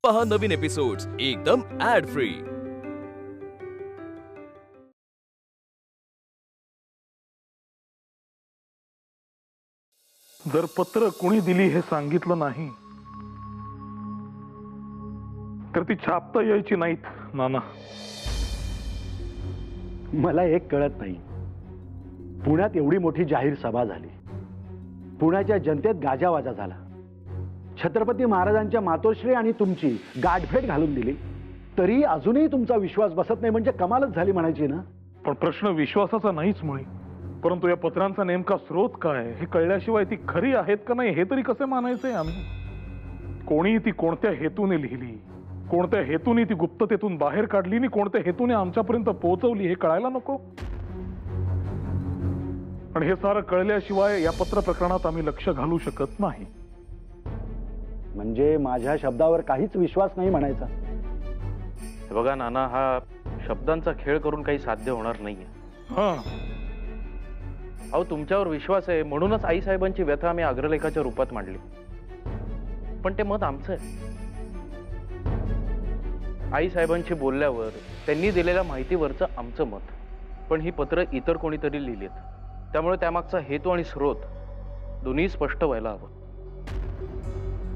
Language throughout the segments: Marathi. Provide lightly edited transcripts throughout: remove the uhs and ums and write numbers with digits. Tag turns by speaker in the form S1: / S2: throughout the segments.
S1: पहा नवीन एपिसोड्स एकदम ऍड फ्री।
S2: जर पत्र कोणी दिली हे सांगितलं नाही तर ती छापता यायची नाहीत नाना।
S3: मला एक कळत नाही, पुण्यात एवढी मोठी जाहीर सभा झाली, पुण्याच्या जनतेत गाजावाजा झाला, छत्रपती महाराजांच्या मातोश्री आणि तुमची गाठभेट घालून दिली, तरी अजूनही तुमचा विश्वास बसत नाही म्हणजे कमालच झाली म्हणायची ना।
S2: पण प्रश्न विश्वासाचा नाहीच मुळी, परंतु या पत्रांचा नेमका स्रोत काय हे कळल्याशिवाय ती खरी आहेत का नाही हे तरी कसे मानायचे आम्ही? कोणी ती कोणत्या हेतूने लिहिली, कोणत्या हेतूने ती गुप्ततेतून बाहेर काढली आणि कोणत्या हेतूने आमच्यापर्यंत पोहोचवली हे कळायला नको? आणि हे सारं कळल्याशिवाय या पत्र प्रकरणात आम्ही लक्ष घालू शकत नाही।
S3: म्हणजे माझ्या शब्दावर काहीच विश्वास नाही म्हणायचा?
S4: बघा नाना, हा शब्दांचा खेळ करून काही साध्य होणार नाहीये। अहो, तुमच्यावर विश्वास आहे म्हणूनच आई साहेबांची व्यथा आम्ही अग्रलेखाच्या रूपात मांडली, पण ते मत आमचं आहे। आई साहेबांशी बोलल्यावर त्यांनी दिलेल्या माहितीवरचं आमचं मत, पण ही पत्र इतर कोणीतरी लिहिलीत, त्यामुळे त्यामागचा हेतू आणि स्रोत दोन्ही स्पष्ट व्हायला हवं।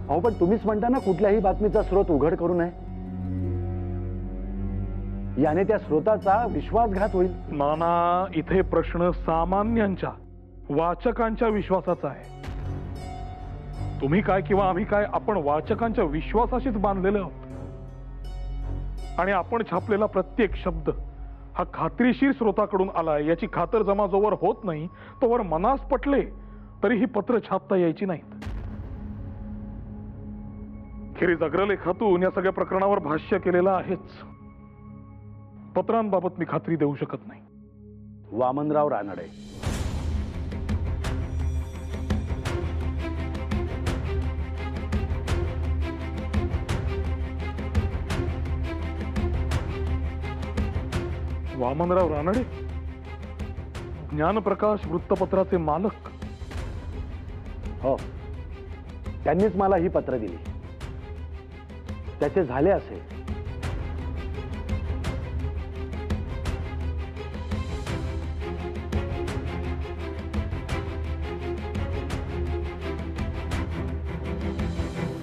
S3: अहो, पण तुम्हीच म्हणता ना कुठल्याही बातमीचा स्रोत उघड करू नये, याने त्या स्रोताचा विश्वासघात होईल।
S2: नाना, इथे प्रश्न सामान्यांच्या वाचकांच्या विश्वासाचा आहे। तुम्ही काय किंवा आम्ही काय, आपण वाचकांच्या विश्वासाशीच बांधलेले आहोत आणि आपण छापलेला प्रत्येक शब्द हा खात्रीशीर स्रोताकडून आलाय याची खातर जमा जोवर होत नाही तोवर मनास पटले तरी ही पत्र छापता यायची नाहीत। खेरीज अग्रलेखातून या सगळ्या प्रकरणावर भाष्य केलेलं आहेच, पत्रांबाबत मी खात्री देऊ शकत नाही।
S3: वामनराव रानडे।
S2: वामनराव रानडे, ज्ञानप्रकाश वृत्तपत्राचे मालक?
S3: हो, त्यांनीच मला ही पत्र दिली। त्याचे झाले असे,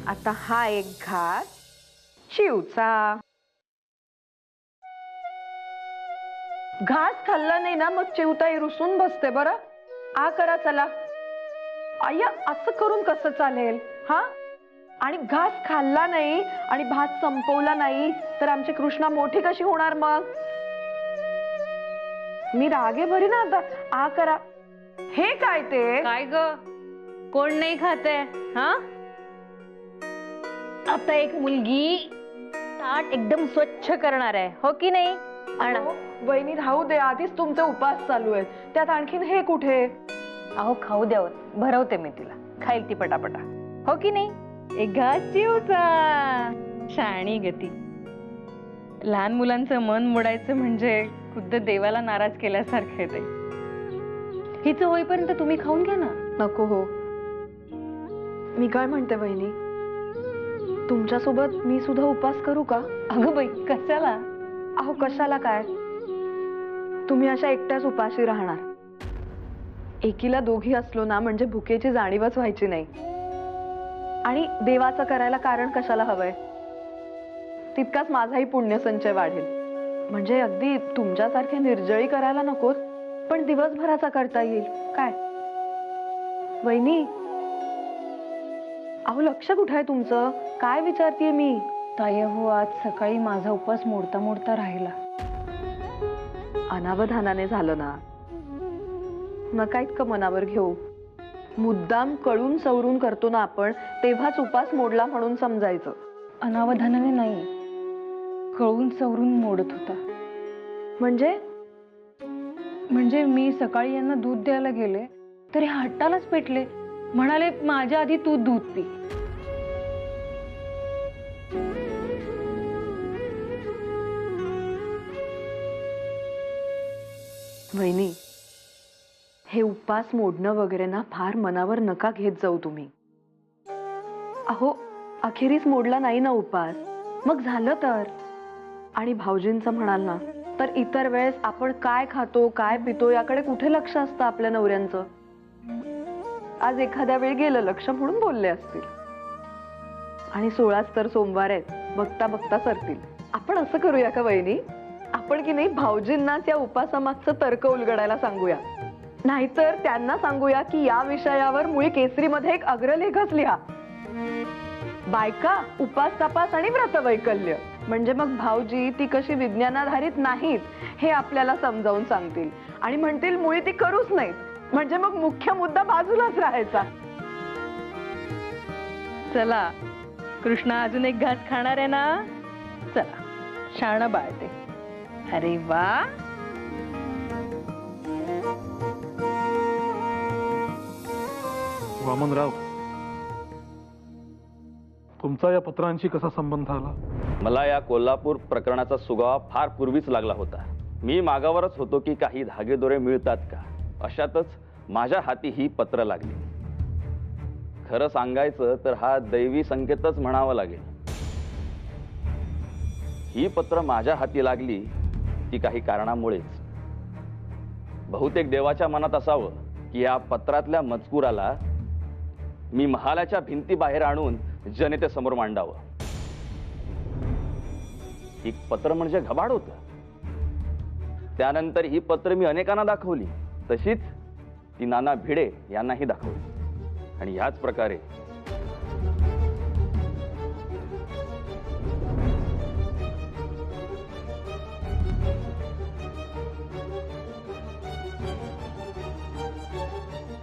S5: आता हा एक घास चिवचा। घास खाल्ला नाही ना मग चिवताई रुसून बसते बरं। आ करा चला आया, असं करून कसं चालेल हा? आणि घास खाल्ला नाही आणि भात संपवला नाही तर आमची कृष्णा मोठी कशी होणार? मग मी रागे भरी ना आता। आ करा। हे काय ते
S6: काय ग, कोण नाही खाते हा? आता एक मुलगी ताट एकदम स्वच्छ करणार आहे, हो की नाही? आणा
S5: वहिनी, राहू दे, आधीच तुमचे उपास चालू आहेत, त्यात आणखीन हे कुठे?
S6: अहो, खाऊ द्यावं, भरवते मी तिला, खाईल ती पटापटा, हो की नाही? एक घास चिवचा, शाणी गती। लहान मुलांचं मन मोडायचं म्हणजे खुद्द देवाला नाराज केल्यासारखं आहे ते। हिचं होईपर्यंत तुम्ही खाऊन घ्या ना।
S5: नको हो, मी काय म्हणते वहिनी, तुमच्यासोबत मी सुद्धा उपास करू का?
S6: अगं बाई, कशाला?
S5: अहो कशाला काय, तुम्ही अशा एकट्याच उपाशी राहणार, एकीला दोघी असलो ना म्हणजे भुकेची जाणीवच व्हायची नाही। आणि देवाचं करायला कारण कशाला हवंय? तितकाच माझाही पुण्यसंचय वाढेल। म्हणजे अगदी तुमच्यासारखे निर्जळी करायला नकोत, पण दिवसभराचा करता येईल काय? वहिनी, अहो लक्ष कुठं आहे तुमचं? काय विचारतीये मी?
S6: ताई हो, आज सकाळी माझा उपवास मोडता मोडता राहिला।
S5: अनावधानाने झालं ना, नका इतकं मनावर घेऊ। मुद्दाम कळून सवरून करतो ना आपण, तेव्हाच उपास मोडला म्हणून समजायचं।
S6: अनावधानाने नाही, कळून सवरून मोडत होता। म्हणजे मी सकाळी यांना दूध द्यायला गेले तरी हट्टालाच पेटले, म्हणाले माझ्या आधी तू दूध पी।
S5: वहिनी, हे उपास मोडणं वगैरे ना फार मनावर नका घेत जाऊ तुम्ही। अहो, अखेरीस मोडला नाही ना उपास, मग झालं तर. आणि भाऊजींचं म्हणाल ना तर इतर वेळेस आपण काय खातो काय पितो याकडे कुठे लक्ष असतं आपल्या नवऱ्यांचं. आज एखाद्या वेळी गेलं लक्ष म्हणून बोलले असतील. आणि 16च तर सोमवार आहेत, बघता बघता सरतील. आपण असं करूया का वहिनी, आपण की नाही भाऊजींनाच या उपासामागचं तर्क उलगडायला सांगूया. नाहीतर त्यांना सांगूया की या विषयावर मुळी केसरीमध्ये एक अग्रलेखच लिहा. बायका उपास तपास आणि व्रतवैकल्य. म्हणजे मग भाऊजी ती कशी विज्ञानाधारित नाहीत हे आपल्याला समजावून सांगतील आणि म्हणतील मुळी ती करूच नाहीत. म्हणजे मग मुख्य मुद्दा बाजूलाच राहायचा.
S6: चला, कृष्णा अजून एक घास खाणार आहे ना. चला, शाणं बाळते. अरे वा,
S2: वामनराव, तुमचा या पत्रांशी कसा संबंध आला?
S7: मला या कोल्हापूर प्रकरणाचा सुगावा फार पूर्वीच लागला होता. मी मागावरच होतो की काही धागेदोरे मिळतात का, अशातच माझ्या हाती ही पत्र लागली. खरं सांगायचं तर हा दैवी संकेतच म्हणावा लागेल. ही पत्र माझ्या हाती लागली ती काही कारणामुळेच. बहुतेक देवाच्या मनात असावं की या पत्रातल्या मजकुराला मी महालाच्या भिंती बाहेर आणून जनतेसमोर मांडावं. ही पत्र म्हणजे घबाड होतं. त्यानंतर ही पत्र मी अनेकांना दाखवली, तशीच ती नाना भिडे यांनाही दाखवली. आणि ह्याच प्रकारे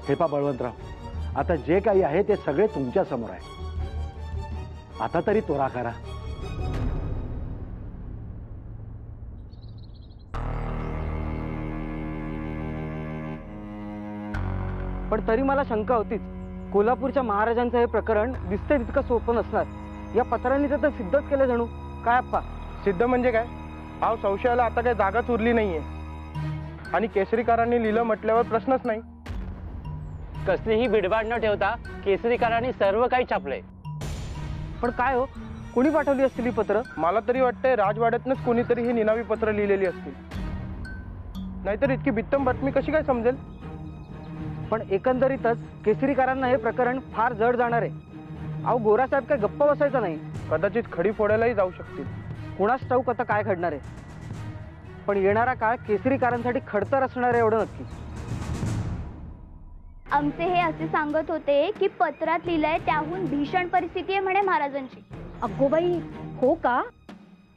S3: हे पा बळवंतराव, आता जे काही आहे ते सगळे तुमच्या समोर आहे. आता तरी तोरा करा.
S8: पण तरी मला शंका होतीच. कोल्हापूरच्या महाराजांचं हे प्रकरण दिसतंय तितकं सोपं नसणार. या पत्रांनी तर सिद्धच केलं जणू. काय अप्पा?
S9: सिद्ध म्हणजे काय? अहो, संशयाला आता काही जागाच उरली नाहीये. आणि केसरीकारांनी लिहिलं म्हटल्यावर प्रश्नच नाही.
S8: कसलीही बिडबाड न ठेवता केसरीकारांनी सर्व काही छापलंय. पण काय हो, कोणी पाठवली असतील ही पत्र?
S9: मला तरी वाटतंय राजवाड्यातनंच कोणीतरी ही निनावी पत्र लिहिलेली असतील. नाहीतर इतकी बित्तम बातमी कशी काय समजेल?
S8: पण एकंदरीतच केसरीकारांना हे प्रकरण फार जड जाणार आहे. अहो, गोरासाहेब काय गप्प बसायचा नाही.
S9: कदाचित खडी फोडायलाही जाऊ शकतील.
S8: कुणास ठाऊक आता काय घडणार आहे. पण येणारा काळ केसरीकारांसाठी खडतर असणार आहे एवढं नक्की.
S10: आमचे हे असे सांगत होते की पत्रात लिहिलंय त्याहून भीषण परिस्थिती आहे म्हणे महाराजांची.
S11: अगो बाई, हो का?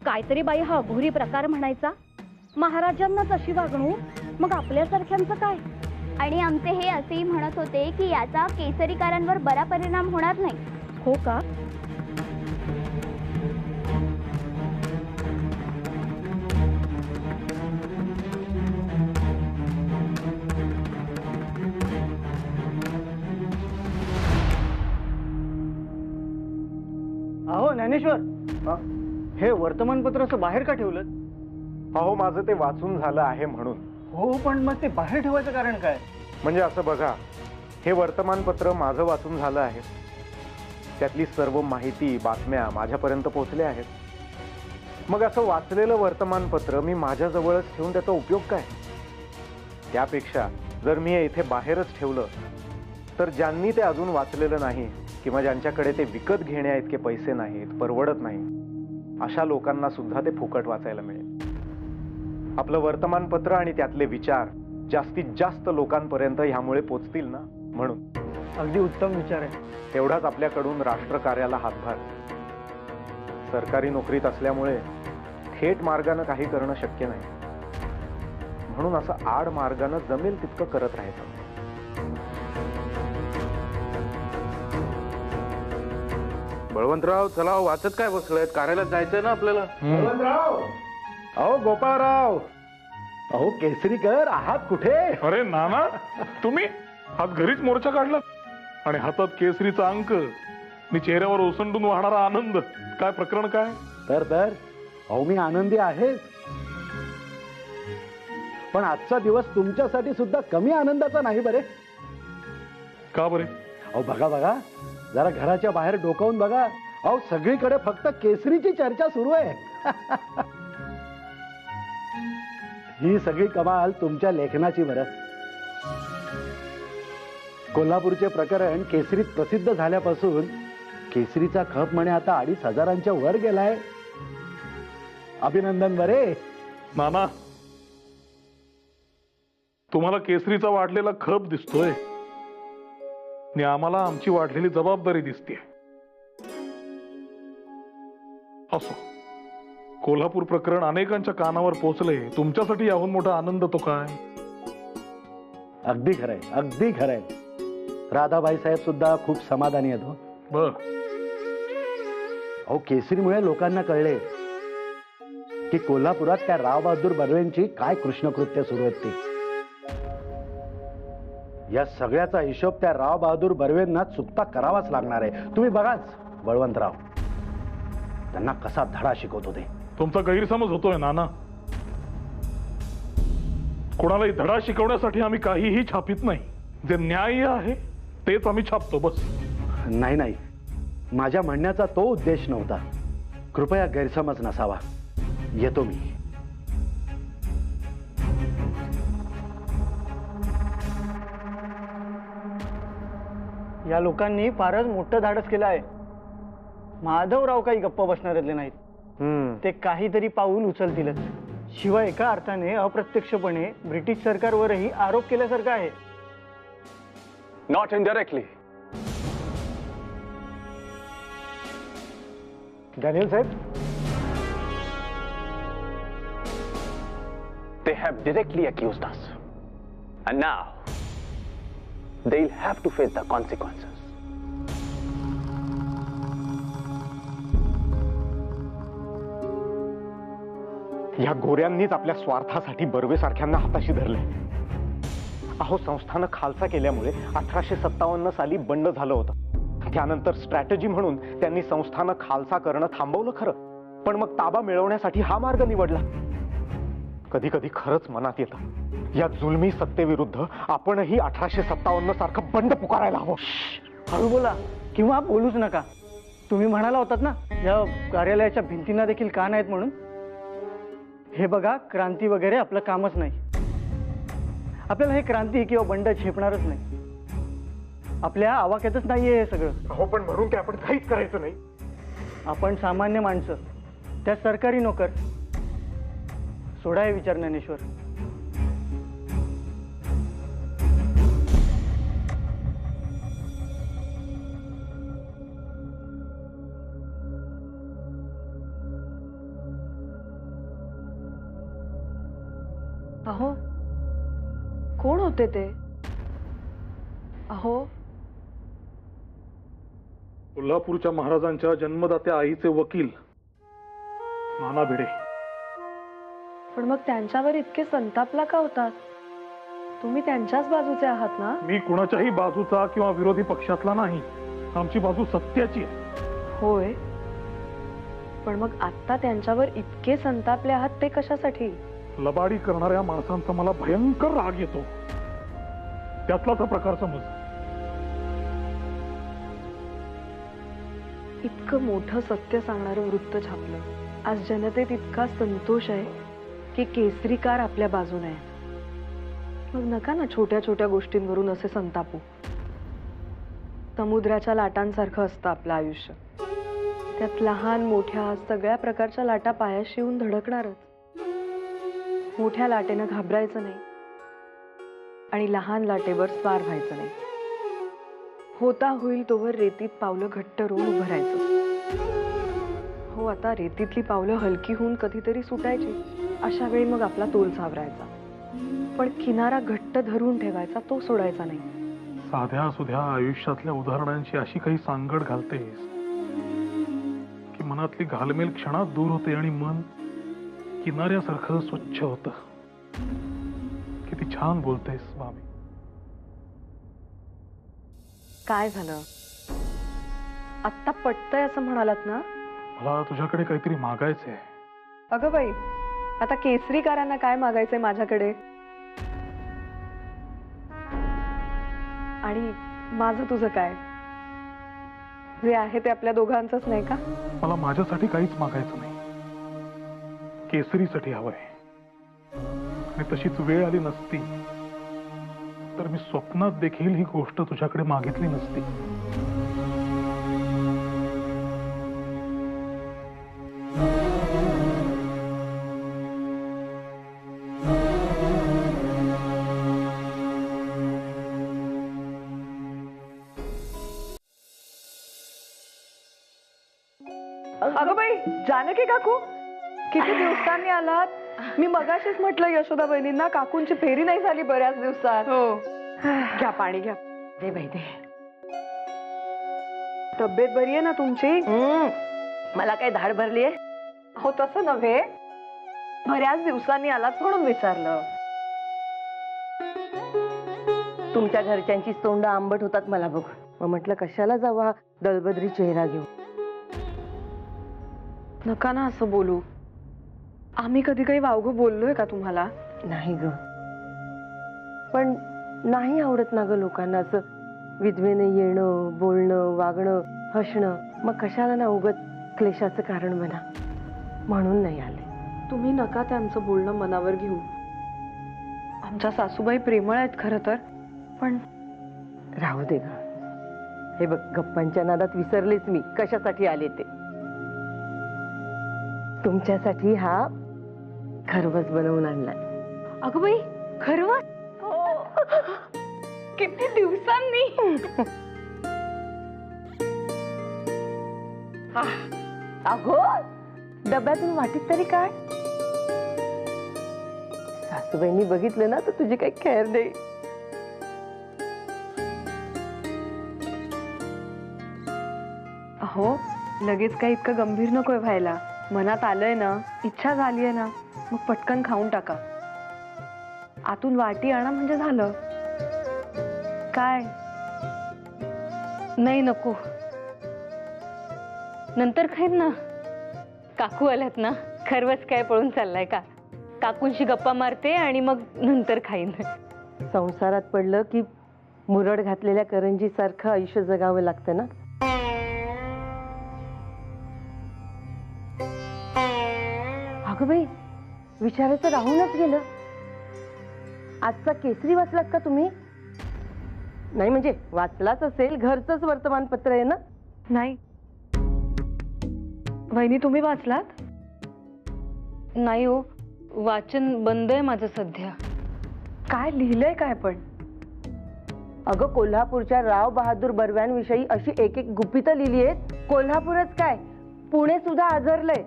S11: काहीतरी बाई हा अघोरी प्रकार म्हणायचा. महाराजांनाच अशी वागणूक, मग आपल्यासारख्यांचं काय?
S10: आणि आमचे हे असेही म्हणत होते की याचा केसरीकारांवर बरा परिणाम होणार नाही.
S11: हो का?
S8: अहो ज्ञानेश्वर, हे वर्तमानपत्र असं बाहेर का ठेवलं?
S9: अहो, माझं ते वाचून झालं आहे म्हणून.
S8: हो, पण मग ते बाहेर ठेवायचं कारण काय?
S9: म्हणजे असं बघा, हे वर्तमानपत्र माझं वाचून झालं आहे. त्यातली सर्व माहिती बातम्या माझ्यापर्यंत पोहोचल्या आहेत. मग असं वाचलेलं वर्तमानपत्र मी माझ्याजवळच ठेवून त्याचा उपयोग काय? त्यापेक्षा जर मी हे इथे बाहेरच ठेवलं तर ज्यांनी ते अजून वाचलेलं नाही किंवा ज्यांच्याकडे ते विकत घेण्या इतके पैसे नाहीत, परवडत नाही, अशा लोकांना सुद्धा ते फुकट वाचायला मिळेल. आपलं वर्तमानपत्र आणि त्यातले विचार जास्तीत जास्त लोकांपर्यंत ह्यामुळे पोचतील ना, म्हणून.
S8: अगदी उत्तम विचार आहे.
S9: तेवढाच आपल्याकडून राष्ट्रकार्याला हातभार. सरकारी नोकरीत असल्यामुळे थेट मार्गानं काही करणं शक्य नाही. म्हणून असं आड मार्गानं जमेल तितकं करत राहायचं. बळवंतराव, चला वाचत काय बसलाय? कार्यालयात जायचंय ना आपल्याला.
S3: बळवंतराव, अहो गोपाळराव, अहो केसरीकर आहात कुठे?
S2: अरे नाना, तुम्ही आज घरीच मोर्चा काढला आणि हातात केसरीचा अंक आणि चेहऱ्यावर ओसंडून वाहणारा आनंद. काय प्रकरण काय?
S3: तर अहो मी आनंदी आहेच, पण आजचा दिवस तुमच्यासाठी सुद्धा कमी आनंदाचा नाही बरे.
S2: का बरे?
S3: अहो बघा, जरा घराच्या बाहेर डोकावून बघा. अहो सगळीकडे फक्त केसरीची चर्चा सुरू आहे. ही सगळी कमाल तुमच्या लेखनाची बरं. कोल्हापूरचे प्रकरण केसरीत प्रसिद्ध झाल्यापासून केसरीचा खप म्हणे आता 2,500 वर गेलाय. अभिनंदन बरे.
S2: नाना, तुम्हाला केसरीचा वाढलेला खप दिसतोय आणि आम्हाला आमची वाढलेली जबाबदारी दिसते. असो, कोल्हापूर प्रकरण अनेकांच्या कानावर पोचले. तुमच्यासाठी याहून मोठा आनंद तो काय.
S3: अगदी खरंय, अगदी खरंय. राधाबाई साहेब सुद्धा खूप समाधानी आहेत हो.
S2: बर.
S3: अहो केसरीमुळे लोकांना कळले की कोल्हापुरात त्या राव बहादूर बर्वेंची काय कृष्णकृत्य सुरू आहेत ती. या सगळ्याचा हिशोब त्या राव बहादूर बर्वेंना चुकता करावाच लागणार आहे. तुम्ही बघाच बळवंतराव त्यांना कसा धडा शिकवत होते.
S2: तुमचा गैरसमज होतोय नाना. कोणालाही धडा शिकवण्यासाठी आम्ही काहीही छापित नाही. जे न्याय आहे तेच आम्ही छापतो बस.
S3: नाही नाही, माझ्या म्हणण्याचा तो उद्देश नव्हता. कृपया गैरसमज नसावा. येतो मी.
S8: या लोकांनी फारच मोठं धाडस केलं आहे. माधवराव काही गप्प बसणाऱ्यातले नाहीत. ते काहीतरी पाऊल उचलतीलच. शिवाय एका अर्थाने अप्रत्यक्षपणे ब्रिटिश सरकारवरही आरोप केल्यासारखं आहे.
S12: Not indirectly.
S9: डॅनियल साहेब,
S12: They have directly accused us. And now, they'll have to face the consequences.
S9: या गोऱ्यांनीच आपल्या स्वार्थासाठी बर्वेसारख्यांना हाताशी धरले. अहो संस्थानं खालसा केल्यामुळे 1857 साली बंड झालं होतं. त्यानंतर स्ट्रॅटेजी म्हणून त्यांनी संस्थानं खालसा करणं थांबवलं खरं, पण मग ताबा मिळवण्यासाठी हा मार्ग निवडला. कधी कधी खरंच मनात येतं या जुलमी सत्तेविरुद्ध आपणही 1857 सारखं बंड पुकारायला हवं.
S8: हळू बोला किंवा बोलूच नका. तुम्ही म्हणाला होतात ना या कार्यालयाच्या भिंतींना देखील कान आहेत म्हणून. हे बघा, क्रांती वगैरे आपलं कामच नाही. आपल्याला हे क्रांती किंवा बंड झेपणारच नाही. आपल्या आवाक्यातच नाहीये हे सगळं.
S9: अहो पण म्हणून काय आपण काहीच करायचं नाही.
S8: आपण सामान्य माणसं, त्या सरकारी नोकर. सोडा हे विचार ज्ञानेश्वर.
S5: अहो कोण होते ते. अहो
S2: कोल्हापूरच्या महाराजांच्या जन्मदात्या आईचे वकील नाना भिडे.
S5: पण मग त्यांच्यावर इतके संतापला का होतात. तुम्ही त्यांच्याच बाजूचे आहात ना.
S2: मी कुणाच्याही बाजूचा किंवा विरोधी पक्षातला नाही. आमची बाजू सत्याची आहे.
S5: होय, पण मग आता त्यांच्यावर इतके संतापले आहात ते कशासाठी.
S2: लबाडी करणाऱ्या माणसांचा मला भयंकर राग येतो. त्यातलाच हा प्रकार समज.
S5: इतकं मोठं सत्य सांगणारं वृत्त छापलं. आज जनतेत इतका संतोष आहे की केसरीकार आपल्या बाजूने आहेत. मग नका ना छोट्या छोट्या गोष्टींवरून असे संतापू. समुद्राच्या लाटांसारखं असतं आपलं आयुष्य. त्यात लहान मोठ्या सगळ्या प्रकारच्या लाटा पायाशी येऊन धडकणारच. मोठ्या लाटेनं घाबरायचं नाही आणि लहान लाटेवर स्वार व्हायचं नाही. होता होईल तोवर रेतीत पावलं घट्ट रोवून उभं राहायचं. हो, आता रेतीतली पावलं हलकी होऊन कधीतरी सुटायची. अशा वेळी मग आपला तोल सावरायचा, पण किनारा घट्ट धरून ठेवायचा, तो सोडायचा नाही.
S2: साध्या सुध्या आयुष्यातल्या उदाहरणांची अशी काही सांगड घालतेस की मनातली घालमेल क्षणात दूर होते आणि मन किनाऱ्यासारखं स्वच्छ होतं. किती छान बोलतेस मामी.
S5: काय झालं आत्ता पटतंय असं म्हणालात ना.
S2: मला तुझ्याकडे काहीतरी मागायचंय.
S5: अगं बाई, आता केसरीकारांना काय मागायचंय माझ्याकडे. आणि माझं तुझं काय. जे आहे ते आपल्या दोघांचंच नाही का?
S2: मला माझ्यासाठी काहीच मागायचं नाही. केसरीसाठी हवंय. आणि तशीच वेळ आली नसती तर मी स्वप्नात देखील ही गोष्ट तुझ्याकडे मागितली नसती.
S5: अगं बाई, जानकी काकू किती दिवसांनी आलात? मी मगाशीच म्हटलं यशोदा बहिणींना, काकूंची फेरी नाही झाली बऱ्याच दिवसात. हो, घ्या पाणी घ्या.
S6: दे बाई दे.
S5: तब्येत बरी आहे ना तुमची?
S6: मला काय धाड भरलीये?
S5: हो तसं नव्हे, बऱ्याच दिवसांनी आलात म्हणून विचारलं.
S6: तुमच्या घरच्यांची तोंड आंबट होतात मला बघ. मग म्हटलं कशाला जावा दळबद्री चेहरा घेऊ.
S5: नका ना असं बोलू. आम्ही कधी काही वावगं बोललोय का तुम्हाला?
S6: नाही ग, पण नाही आवडत ना ग लोकांना असं विधवेने येणं, बोलणं, वागणं, हसणं. मग कशाला ना उगत क्लेशाचं कारण बना, म्हणून नाही आले.
S5: तुम्ही नका त्यांचं बोलणं मनावर घेऊ. आमच्या सासूबाई प्रेमळ आहेत खरं तर, पण
S6: राहू दे ग. हे बघ, गप्पांच्या नादात विसरलेच मी कशासाठी आले ते. तुमच्यासाठी हा खरवस बनवून आणलाय.
S5: अगं बाई, खरवस? किती दिवसांनी.
S6: अगो, डब्यातून वाटीत तरी काय? सासूबाईंनी बघितलं ना तर तुझी काही खैर नाही.
S5: अहो, लगेच काही इतकं गंभीर नकोय व्हायला. मनात आलंय ना, इच्छा झालीये ना, मग पटकन खाऊन टाका. आतून वाटी आणा म्हणजे झालं. काय?
S6: नाही नको, नंतर खाईन ना. काकू आल्यात ना, खरवस काय पळून चाललाय का? काकूंशी गप्पा मारते आणि मग नंतर खाईन. संसारात पडलं की मुरड घातलेल्या करंजी सारखं आयुष्य जगावं लागतं ना. अगं बाई, विचारायचं राहूनच गेलं. आजचा केसरी वाचलात का तुम्ही? नाही म्हणजे वाचलाच असेल, घरचंच वर्तमानपत्र आहे ना.
S5: नाही. वहिनी, तुम्ही वाचलात?
S6: नाही हो, वाचन बंद आहे माझं सध्या.
S5: काय लिहिलंय काय पण?
S6: अगं, कोल्हापूरच्या राव बहादूर बर्व्यांविषयी अशी एक एक गुपितं लिहिली आहेत. कोल्हापूरच काय, पुणे सुद्धा आजरलंय.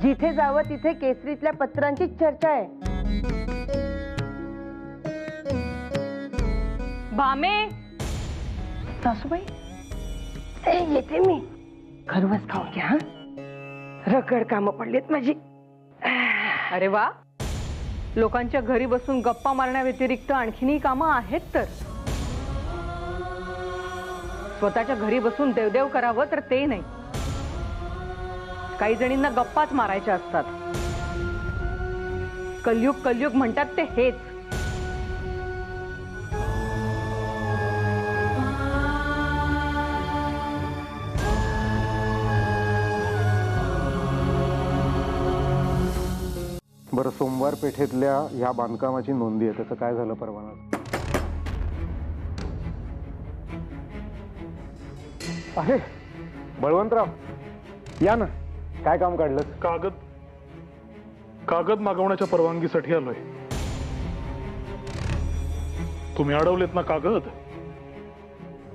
S6: जिथे जावं तिथे केसरीतल्या पत्रांची चर्चा आहे.
S5: बामे, सासूबाई,
S6: येते मी. खरवस खाऊ घ्या. रगड कामं पडलीत माझी.
S5: अरे वा, लोकांच्या घरी बसून गप्पा मारण्या व्यतिरिक्त आणखीनही कामं आहेत तर. स्वतःच्या घरी बसून देवदेव करावं तर ते नाही. काही जणींना गप्पाच मारायच्या असतात. कलयुग कलयुग म्हणतात ते हेच.
S9: बरं, सोमवार पेठेतल्या ह्या बांधकामाची नोंदी आहे, त्याचं काय झालं परवाना? अरे बळवंतराव, या ना. काय काम काढलं?
S2: कागद मागवण्याच्या परवानगीसाठी आलोय. तुम्ही अडवलेत ना कागद,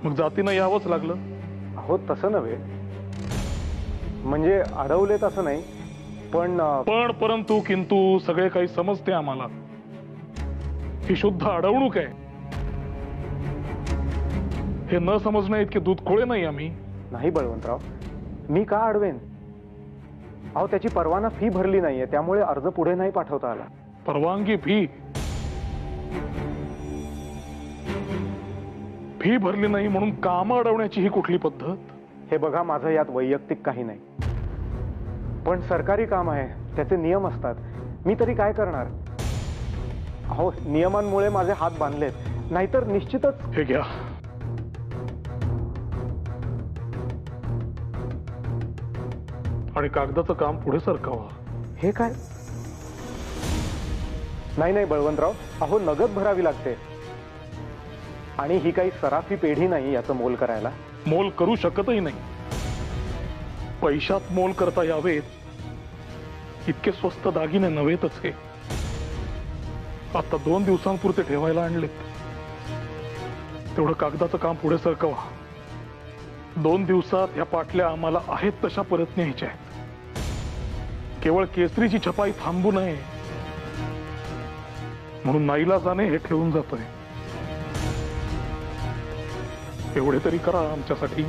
S2: मग जातीनं यावंच लागलं.
S9: हो, तसं नव्हे, म्हणजे अडवलेत असं नाही, पण
S2: परंतु किंतु सगळे काही समजते आम्हाला. ही शुद्ध अडवणूक आहे. हे न समजण्या इतके दूधखोळे नाही आम्ही.
S9: नाही बळवंतराव, मी का अडवेन? अहो, त्याची परवाना फी भरली नाहीये, त्यामुळे अर्ज पुढे नाही पाठवता आला.
S2: परवानगी फी भरली नाही म्हणून काम अडवण्याची ही कुठली पद्धत?
S9: हे बघा, माझं यात वैयक्तिक काही नाही, पण सरकारी काम आहे, त्याचे नियम असतात. मी तरी काय करणार? अहो, नियमांमुळे माझे हात बांधलेत, नाहीतर निश्चितच.
S2: हे घ्या. आणि कागदाचं काम पुढे सरकावा.
S9: हे काय? नाही बळवंतराव, अहो नगद भरावी लागते आणि ही काही सराफी पेढी नाही याचं मोल करायला.
S2: मोल करू शकतही नाही. पैशात मोल करता यावेत इतके स्वस्त दागिने नव्हेतच हे. आता 2 दिवसांपुरते ठेवायला आणलेत. तेवढं कागदाचं काम पुढे सरकवा. 2 दिवसात या पाटल्या आम्हाला आहेत तशा परत न्यायच्या आहेत. केवळ केसरीची छपाई थांबू नये म्हणून नाईलाजाने हे ठेवून जातोय. एवढे तरी करा आमच्यासाठी.